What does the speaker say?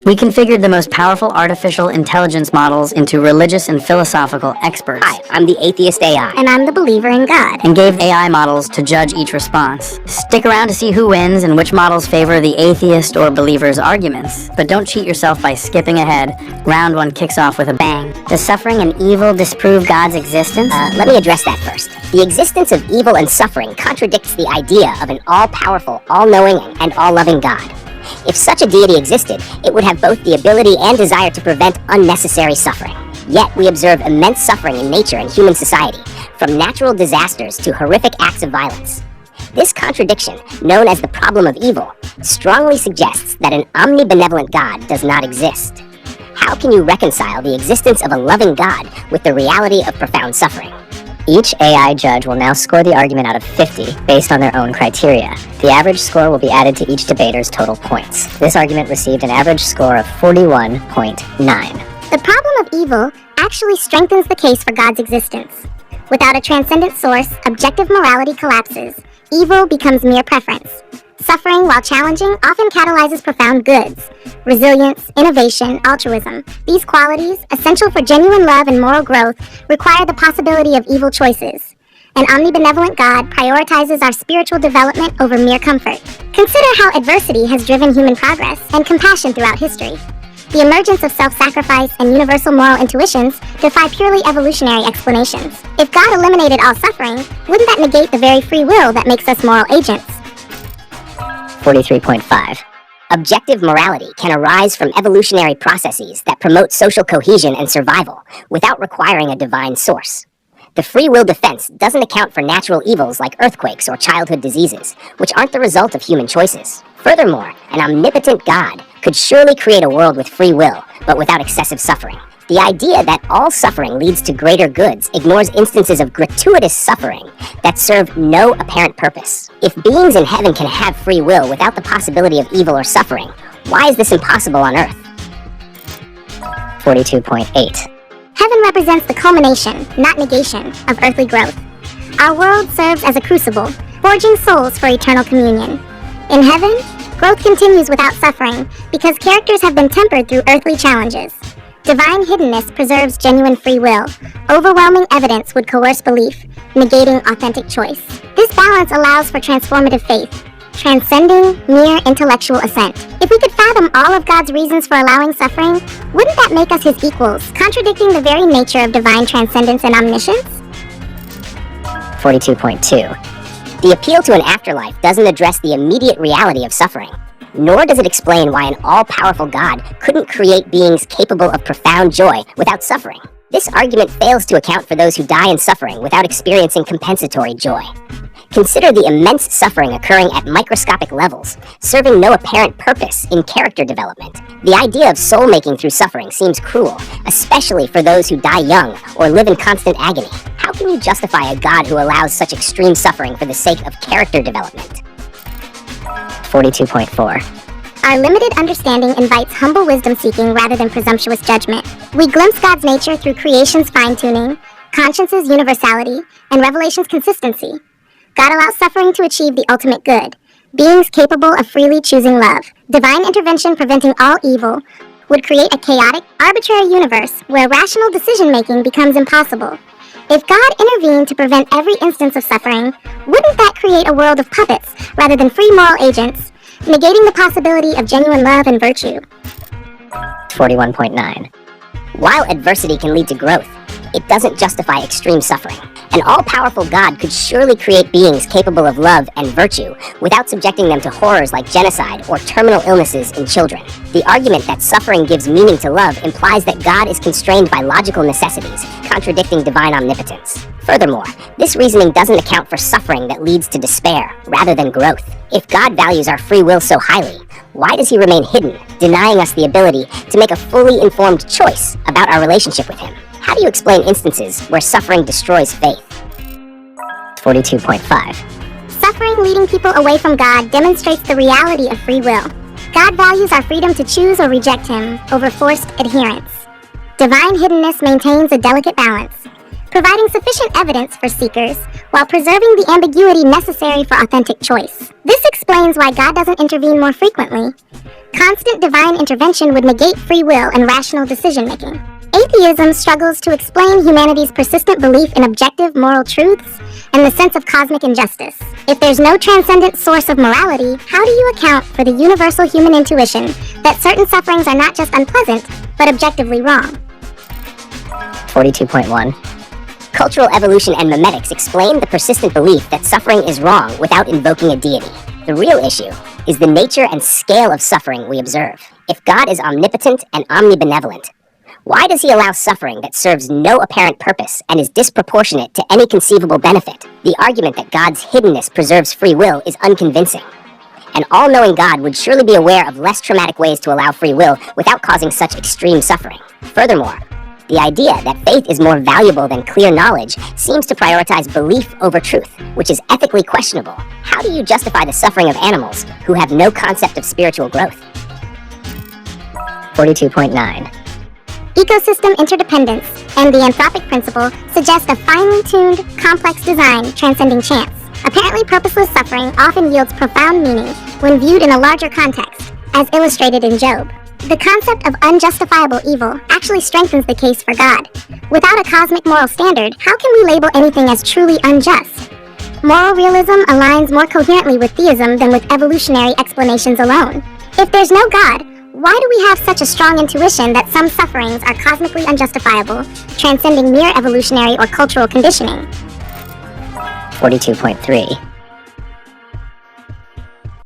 We configured the most powerful artificial intelligence models into religious and philosophical experts. Hi, I'm the Atheist AI. And I'm the believer in God. And gave AI models to judge each response. Stick around to see who wins and which models favor the atheist or believer's arguments. But don't cheat yourself by skipping ahead. Round 1 kicks off with a bang. Does suffering and evil disprove God's existence? Let me address that first. The existence of evil and suffering contradicts the idea of an all-powerful, all-knowing, and all-loving God. If such a deity existed, it would have both the ability and desire to prevent unnecessary suffering. Yet we observe immense suffering in nature and human society, from natural disasters to horrific acts of violence. This contradiction, known as the problem of evil, strongly suggests that an omnibenevolent God does not exist. How can you reconcile the existence of a loving God with the reality of profound suffering? Each AI judge will now score the argument out of 50 based on their own criteria. The average score will be added to each debater's total points. This argument received an average score of 41.9. The problem of evil actually strengthens the case for God's existence. Without a transcendent source, objective morality collapses. Evil becomes mere preference. Suffering, while challenging, often catalyzes profound goods. Resilience, innovation, altruism. These qualities, essential for genuine love and moral growth, require the possibility of evil choices. An omnibenevolent God prioritizes our spiritual development over mere comfort. Consider how adversity has driven human progress and compassion throughout history. The emergence of self-sacrifice and universal moral intuitions defy purely evolutionary explanations. If God eliminated all suffering, wouldn't that negate the very free will that makes us moral agents? 43.5. Objective morality can arise from evolutionary processes that promote social cohesion and survival without requiring a divine source. The free will defense doesn't account for natural evils like earthquakes or childhood diseases, which aren't the result of human choices. Furthermore, an omnipotent God could surely create a world with free will, but without excessive suffering. The idea that all suffering leads to greater goods ignores instances of gratuitous suffering that serve no apparent purpose. If beings in heaven can have free will without the possibility of evil or suffering, why is this impossible on earth? 42.8. Heaven represents the culmination, not negation, of earthly growth. Our world serves as a crucible, forging souls for eternal communion. In heaven, growth continues without suffering because characters have been tempered through earthly challenges. Divine hiddenness preserves genuine free will. Overwhelming evidence would coerce belief, negating authentic choice. This balance allows for transformative faith, transcending mere intellectual assent. If we could fathom all of God's reasons for allowing suffering, wouldn't that make us his equals, contradicting the very nature of divine transcendence and omniscience? 42.2. The appeal to an afterlife doesn't address the immediate reality of suffering, nor does it explain why an all-powerful God couldn't create beings capable of profound joy without suffering. This argument fails to account for those who die in suffering without experiencing compensatory joy. Consider the immense suffering occurring at microscopic levels, serving no apparent purpose in character development. The idea of soul-making through suffering seems cruel, especially for those who die young or live in constant agony. How can you justify a God who allows such extreme suffering for the sake of character development? 42.4. Our limited understanding invites humble wisdom-seeking rather than presumptuous judgment. We glimpse God's nature through creation's fine-tuning, conscience's universality, and revelation's consistency. God allows suffering to achieve the ultimate good, beings capable of freely choosing love. Divine intervention preventing all evil would create a chaotic, arbitrary universe where rational decision-making becomes impossible. If God intervened to prevent every instance of suffering, wouldn't that create a world of puppets rather than free moral agents, negating the possibility of genuine love and virtue? 41.9. While adversity can lead to growth, it doesn't justify extreme suffering. An all-powerful God could surely create beings capable of love and virtue without subjecting them to horrors like genocide or terminal illnesses in children. The argument that suffering gives meaning to love implies that God is constrained by logical necessities, contradicting divine omnipotence. Furthermore, this reasoning doesn't account for suffering that leads to despair rather than growth. If God values our free will so highly, why does he remain hidden, denying us the ability to make a fully informed choice about our relationship with him? How do you explain instances where suffering destroys faith? 42.5. Suffering leading people away from God demonstrates the reality of free will. God values our freedom to choose or reject him over forced adherence. Divine hiddenness maintains a delicate balance, providing sufficient evidence for seekers while preserving the ambiguity necessary for authentic choice. This explains why God doesn't intervene more frequently. Constant divine intervention would negate free will and rational decision-making. Atheism struggles to explain humanity's persistent belief in objective moral truths and the sense of cosmic injustice. If there's no transcendent source of morality, how do you account for the universal human intuition that certain sufferings are not just unpleasant, but objectively wrong? 42.1. Cultural evolution and memetics explain the persistent belief that suffering is wrong without invoking a deity. The real issue is the nature and scale of suffering we observe. If God is omnipotent and omnibenevolent, why does he allow suffering that serves no apparent purpose and is disproportionate to any conceivable benefit? The argument that God's hiddenness preserves free will is unconvincing. An all-knowing God would surely be aware of less traumatic ways to allow free will without causing such extreme suffering. Furthermore, the idea that faith is more valuable than clear knowledge seems to prioritize belief over truth, which is ethically questionable. How do you justify the suffering of animals who have no concept of spiritual growth? 42.9. Ecosystem interdependence and the anthropic principle suggest a finely tuned, complex design transcending chance. Apparently purposeless suffering often yields profound meaning when viewed in a larger context, as illustrated in Job. The concept of unjustifiable evil actually strengthens the case for God. Without a cosmic moral standard, how can we label anything as truly unjust? Moral realism aligns more coherently with theism than with evolutionary explanations alone. If there's no God, why do we have such a strong intuition that some sufferings are cosmically unjustifiable, transcending mere evolutionary or cultural conditioning? 42.3.